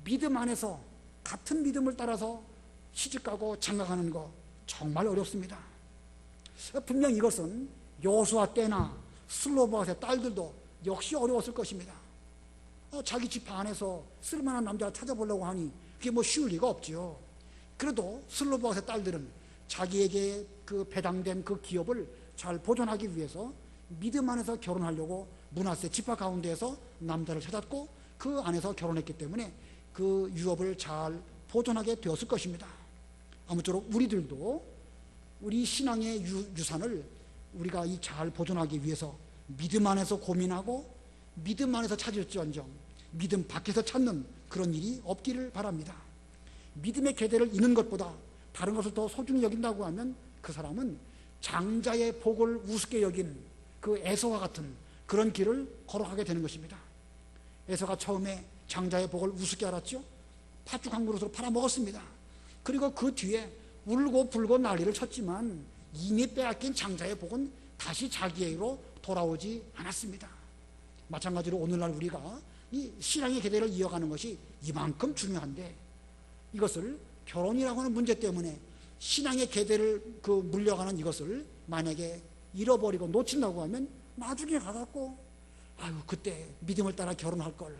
믿음 안에서 같은 믿음을 따라서 시집가고 장가가는 거 정말 어렵습니다. 분명 이것은 여호수아 때나 슬로바앗의 딸들도 역시 어려웠을 것입니다. 자기 지파 안에서 쓸만한 남자를 찾아보려고 하니 그게 뭐 쉬울 리가 없죠. 그래도 슬로바앗의 딸들은 자기에게 그 배당된 그 기업을 잘 보존하기 위해서 믿음 안에서 결혼하려고 므낫세 지파 가운데에서 남자를 찾았고 그 안에서 결혼했기 때문에 그 유업을 잘 보존하게 되었을 것입니다. 아무쪼록 우리들도 우리 신앙의 유산을 우리가 잘 보존하기 위해서 믿음 안에서 고민하고 믿음 안에서 찾을지언정 믿음 밖에서 찾는 그런 일이 없기를 바랍니다. 믿음의 계대를 잇는 것보다 다른 것을 더 소중히 여긴다고 하면 그 사람은 장자의 복을 우습게 여긴 그 에서와 같은 그런 길을 걸어가게 되는 것입니다. 에서가 처음에 장자의 복을 우습게 알았죠. 팥죽 한 그릇으로 팔아먹었습니다. 그리고 그 뒤에 울고 불고 난리를 쳤지만 이미 빼앗긴 장자의 복은 다시 자기에게로 돌아오지 않았습니다. 마찬가지로 오늘날 우리가 이 신앙의 계대를 이어가는 것이 이만큼 중요한데 이것을 결혼이라고 하는 문제 때문에 신앙의 계대를 물려가는 이것을 만약에 잃어버리고 놓친다고 하면 나중에 가갖고 아유 그때 믿음을 따라 결혼할 걸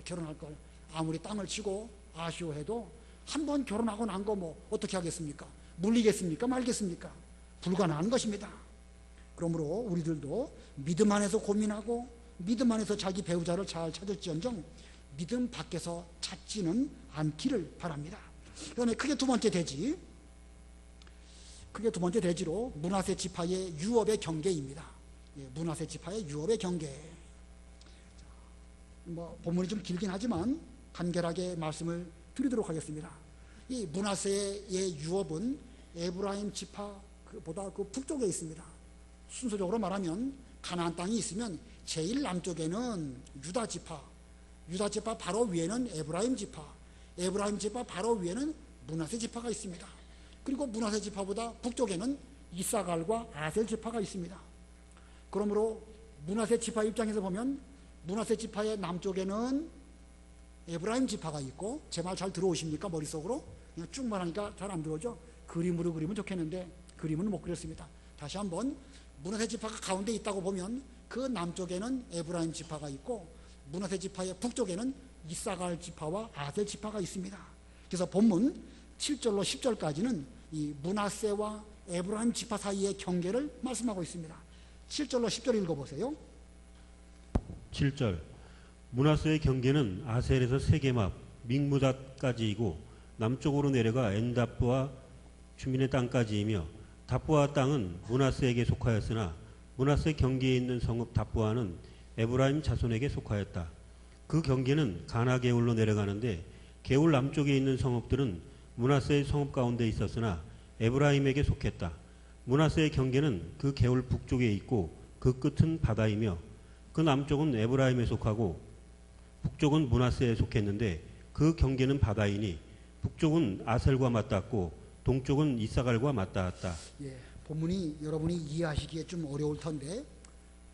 아무리 땅을 치고 아쉬워해도 한 번 결혼하고 난 거 뭐 어떻게 하겠습니까? 물리겠습니까? 말겠습니까? 불가능한 것입니다. 그러므로 우리들도 믿음 안에서 고민하고 믿음 안에서 자기 배우자를 잘 찾을지언정 믿음 밖에서 찾지는 않기를 바랍니다. 그 다음에 크게 두 번째 대지로 므낫세 지파의 유업의 경계입니다. 므낫세 지파의 유업의 경계. 본문이 좀 길긴 하지만 간결하게 말씀을 드리도록 하겠습니다. 이 므낫세의 유업은 에브라임 지파보다 그 북쪽에 있습니다. 순서적으로 말하면 가나안 땅이 있으면 제일 남쪽에는 유다 지파 바로 위에는 에브라임 지파 바로 위에는 므낫세 지파가 있습니다. 그리고 므낫세 지파보다 북쪽에는 이사갈과 아셀 지파가 있습니다. 그러므로 므낫세 지파 입장에서 보면 므낫세 지파의 남쪽에는 에브라임 지파가 있고, 제 말 잘 들어오십니까? 머릿속으로? 그냥 쭉 말하니까 잘 안 들어오죠? 그림으로 그리면 좋겠는데 그림은 못 그렸습니다. 다시 한번 므낫세 지파가 가운데 있다고 보면 그 남쪽에는 에브라임 지파가 있고 므낫세 지파의 북쪽에는 이사갈 지파와 아셀 지파가 있습니다. 그래서 본문 7절로 10절까지는 이 므낫세와 에브라임 지파 사이의 경계를 말씀하고 있습니다. 7절로 10절 읽어보세요. 7절 므낫세의 경계는 아셀에서 세게맙 믹무닷까지이고 남쪽으로 내려가 엔다프와 주민의 땅까지이며 다부아 땅은 므낫세에게 속하였으나 므낫세 경계에 있는 성읍 다부아는 에브라임 자손에게 속하였다. 그 경계는 가나 게울로 내려가는데 게울 남쪽에 있는 성읍들은 므낫세의 성읍 가운데 있었으나 에브라임에게 속했다. 므낫세의 경계는 그 게울 북쪽에 있고 그 끝은 바다이며 그 남쪽은 에브라임에 속하고 북쪽은 므낫세에 속했는데 그 경계는 바다이니 북쪽은 아셀과 맞닿고 동쪽은 이사갈과 맞닿았다. 본문이 여러분이 이해하시기에 좀 어려울 텐데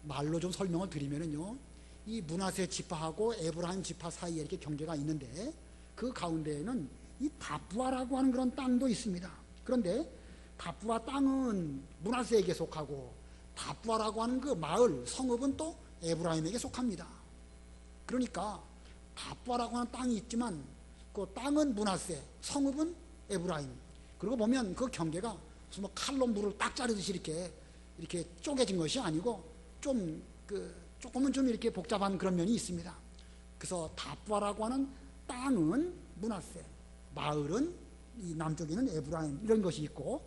말로 좀 설명을 드리면은요, 이 므낫세 지파하고 에브라임 지파 사이에 이렇게 경계가 있는데 그 가운데에는 이 다부아라고 하는 그런 땅도 있습니다. 그런데 다부아 땅은 므낫세에게 속하고 다부아라고 하는 그 마을 성읍은 또 에브라임에게 속합니다. 그러니까 다부아라고 하는 땅이 있지만 그 땅은 므낫세, 성읍은 에브라임. 그리고 보면 그 경계가 무슨 뭐 칼로 물을 딱 자르듯이 이렇게 쪼개진 것이 아니고 조금은 좀 이렇게 복잡한 그런 면이 있습니다. 그래서 다부아라고 하는 땅은 므낫세, 마을은 이 남쪽에는 에브라임 이런 것이 있고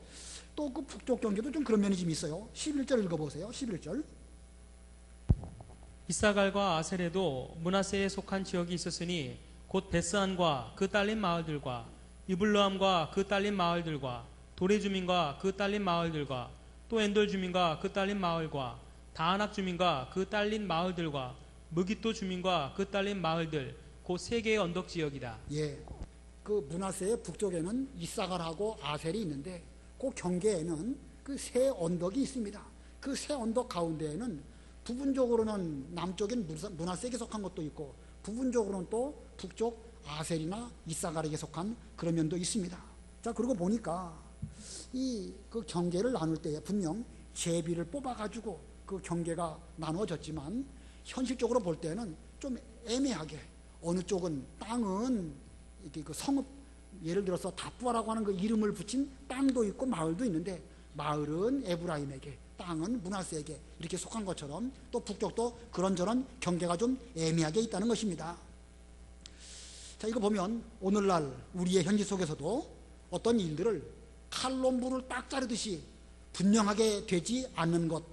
또 그 북쪽 경계도 좀 그런 면이 좀 있어요. 11절 읽어보세요. 11절. 이사갈과 아셀에도 므낫세에 속한 지역이 있었으니 곧 베스안과 그 딸린 마을들과 이블르함과 그 딸린 마을들과 도레 주민과 그 딸린 마을들과 또 엔돌 주민과 그 딸린 마을과 다아낙 주민과 그 딸린 마을들과 무깃도 주민과 그 딸린 마을들 곧 세 개의 언덕 지역이다. 예, 그 므낫세의 북쪽에는 이사갈하고 아셀이 있는데 그 경계에는 그 세 언덕이 있습니다. 그 세 언덕 가운데에는 부분적으로는 남쪽인 므낫세에게 속한 것도 있고 부분적으로는 또 북쪽 아셀이나 이사갈에게 속한 그런 면도 있습니다. 자, 그러고 보니까 이 그 경계를 나눌 때에 분명 제비를 뽑아가지고 그 경계가 나누어졌지만 현실적으로 볼 때는 좀 애매하게 어느 쪽은 땅은 이렇게 그 성읍, 예를 들어서 다부아라고 하는 그 이름을 붙인 땅도 있고 마을도 있는데 마을은 에브라임에게, 땅은 므낫세에게 이렇게 속한 것처럼 또 북쪽도 그런저런 경계가 좀 애매하게 있다는 것입니다. 자, 이거 보면 오늘날 우리의 현실 속에서도 어떤 일들을 칼로 물을 딱 자르듯이 분명하게 되지 않는 것,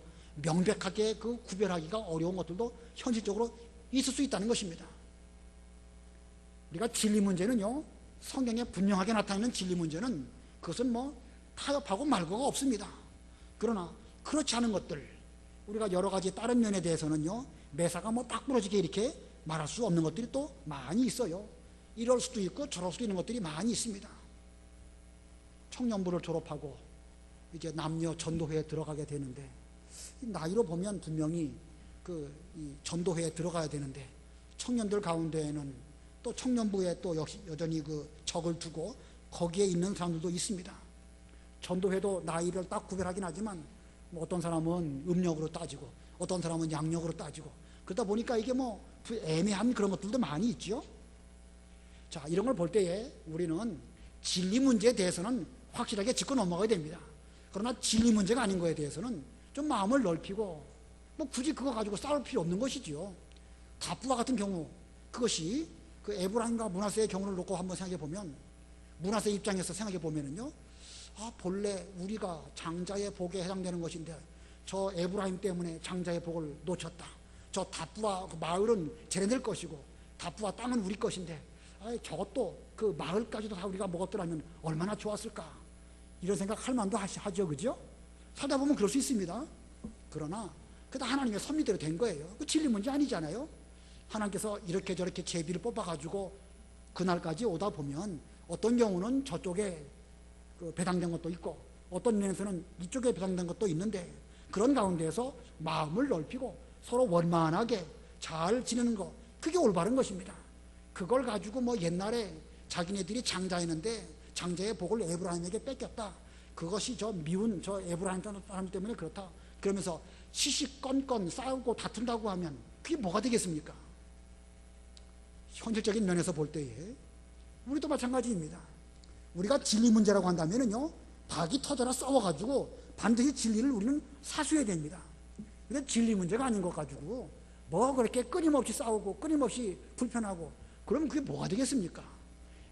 명백하게 그 구별하기가 어려운 것들도 현실적으로 있을 수 있다는 것입니다. 우리가 진리 문제는요, 성경에 분명하게 나타나는 진리 문제는 그것은 뭐 타협하고 말고가 없습니다. 그러나 그렇지 않은 것들, 우리가 여러 가지 다른 면에 대해서는요, 매사가 뭐 딱 부러지게 이렇게 말할 수 없는 것들이 또 많이 있어요. 이럴 수도 있고 저럴 수도 있는 것들이 많이 있습니다. 청년부를 졸업하고 이제 남녀 전도회에 들어가게 되는데 나이로 보면 분명히 이 전도회에 들어가야 되는데 청년들 가운데에는 또 청년부에 또 역시 여전히 그 적을 두고 거기에 있는 사람들도 있습니다. 전도회도 나이를 딱 구별하긴 하지만 뭐 어떤 사람은 음력으로 따지고 어떤 사람은 양력으로 따지고 그러다 보니까 이게 뭐 애매한 그런 것들도 많이 있죠. 자, 이런 걸 볼 때에 우리는 진리 문제에 대해서는 확실하게 짚고 넘어가야 됩니다. 그러나 진리 문제가 아닌 거에 대해서는 좀 마음을 넓히고 뭐 굳이 그거 가지고 싸울 필요 없는 것이지요. 다부와 같은 경우, 그것이 그 에브라임과 므낫세의 경우를 놓고 한번 생각해 보면, 므낫세 입장에서 생각해 보면은요, 본래 우리가 장자의 복에 해당되는 것인데 저 에브라임 때문에 장자의 복을 놓쳤다. 저 다부와 그 마을은 쟤네들 것이고 다부와 땅은 우리 것인데 저것도 그 마을까지도 다 우리가 먹었더라면 얼마나 좋았을까, 이런 생각 할 만도 하죠. 그죠? 살다 보면 그럴 수 있습니다. 그러나 그다 하나님의 섭리대로 된 거예요. 그 진리 문제 아니잖아요. 하나님께서 이렇게 저렇게 제비를 뽑아가지고 그날까지 오다 보면 어떤 경우는 저쪽에 그 배당된 것도 있고 어떤 면에서는 이쪽에 배당된 것도 있는데 그런 가운데에서 마음을 넓히고 서로 원만하게 잘 지내는 것, 그게 올바른 것입니다. 그걸 가지고 뭐 옛날에 자기네들이 장자였는데 장자의 복을 에브라임에게 뺏겼다, 그것이 저 미운 저 에브라임 사람 때문에 그렇다, 그러면서 시시건건 싸우고 다툰다고 하면 그게 뭐가 되겠습니까? 현실적인 면에서 볼 때에 우리도 마찬가지입니다. 우리가 진리 문제라고 한다면은요, 닭이 터져라 싸워가지고 반드시 진리를 우리는 사수해야 됩니다. 근데 진리 문제가 아닌 것 가지고 뭐 그렇게 끊임없이 싸우고 끊임없이 불편하고 그러면 그게 뭐가 되겠습니까?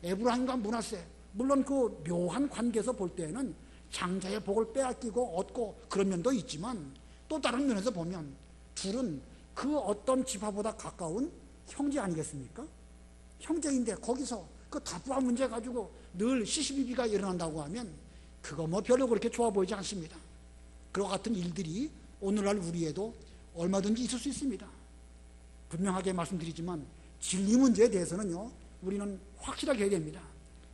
에브라임과 므낫세, 물론 그 묘한 관계에서 볼 때에는 장자의 복을 빼앗기고 얻고 그런 면도 있지만 또 다른 면에서 보면 둘은 그 어떤 지파보다 가까운 형제 아니겠습니까? 형제인데 거기서 그 다부와 문제 가지고 늘 시시비비가 일어난다고 하면 그거 뭐 별로 그렇게 좋아 보이지 않습니다. 그와 같은 일들이 오늘날 우리에도 얼마든지 있을 수 있습니다. 분명하게 말씀드리지만 진리 문제에 대해서는요, 우리는 확실하게 해야 됩니다.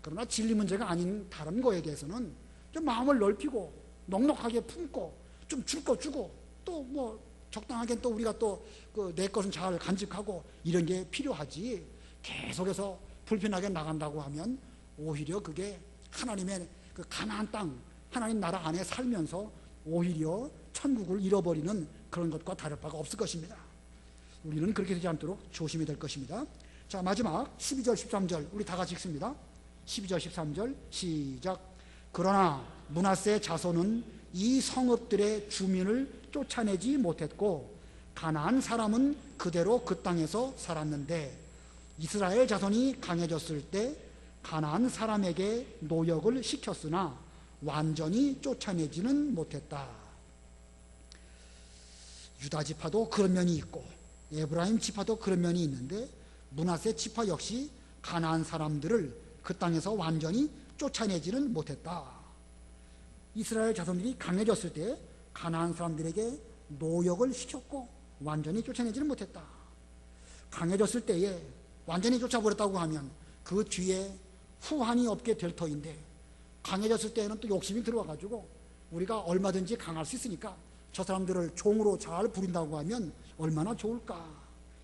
그러나 진리 문제가 아닌 다른 거에 대해서는 좀 마음을 넓히고 넉넉하게 품고 좀 줄 거 주고 또 뭐 적당하게 또 우리가 또 그 내 것은 잘 간직하고 이런 게 필요하지, 계속해서 불편하게 나간다고 하면 오히려 그게 하나님의 그 가나안 땅, 하나님 나라 안에 살면서 오히려 천국을 잃어버리는 그런 것과 다를 바가 없을 것입니다. 우리는 그렇게 되지 않도록 조심해야 될 것입니다. 자, 마지막 12절 13절 우리 다 같이 읽습니다. 12절 13절 시작. 그러나 므낫세 자손은 이 성읍들의 주민을 쫓아내지 못했고 가나안 사람은 그대로 그 땅에서 살았는데 이스라엘 자손이 강해졌을 때 가나안 사람에게 노역을 시켰으나 완전히 쫓아내지는 못했다. 유다 지파도 그런 면이 있고 에브라임 지파도 그런 면이 있는데 므낫세 지파 역시 가나안 사람들을 그 땅에서 완전히 쫓아내지는 못했다. 이스라엘 자손들이 강해졌을 때 가나안 사람들에게 노역을 시켰고 완전히 쫓아내지는 못했다. 강해졌을 때에 완전히 쫓아버렸다고 하면 그 뒤에 후환이 없게 될 터인데, 강해졌을 때에는 또 욕심이 들어와가지고 우리가 얼마든지 강할 수 있으니까 저 사람들을 종으로 잘 부린다고 하면 얼마나 좋을까.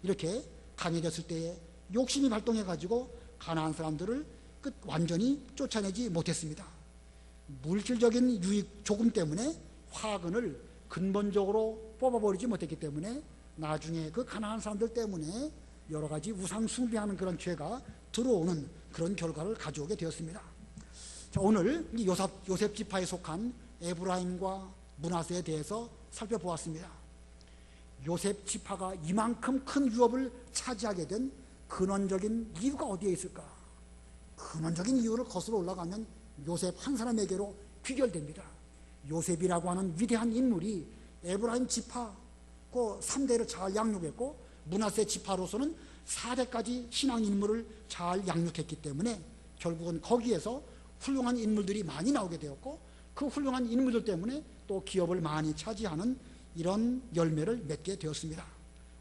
이렇게 강해졌을 때에 욕심이 발동해가지고 가나안 사람들을 완전히 쫓아내지 못했습니다. 물질적인 유익 조금 때문에 화근을 근본적으로 뽑아버리지 못했기 때문에 나중에 그 가나안 사람들 때문에 여러 가지 우상 숭배하는 그런 죄가 들어오는 그런 결과를 가져오게 되었습니다. 자, 오늘 이 요셉 지파에 속한 에브라임과 므낫세에 대해서 살펴보았습니다. 요셉 지파가 이만큼 큰 유업을 차지하게 된 근원적인 이유가 어디에 있을까? 근원적인 이유를 거슬러 올라가면 요셉 한 사람에게로 귀결됩니다. 요셉이라고 하는 위대한 인물이 에브라임 지파 그 3대를 잘 양육했고, 므낫세 지파로서는 4대까지 신앙 인물을 잘 양육했기 때문에 결국은 거기에서 훌륭한 인물들이 많이 나오게 되었고, 그 훌륭한 인물들 때문에 또 기업을 많이 차지하는 이런 열매를 맺게 되었습니다.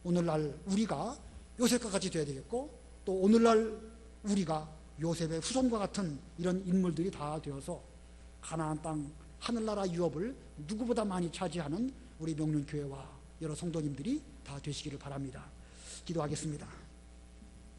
오늘날 우리가 요셉과 같이 되어야 되겠고, 또 오늘날 우리가 요셉의 후손과 같은 이런 인물들이 다 되어서 가나안 땅 하늘나라 유업을 누구보다 많이 차지하는 우리 명륜교회와 여러 성도님들이 다 되시기를 바랍니다. 기도하겠습니다.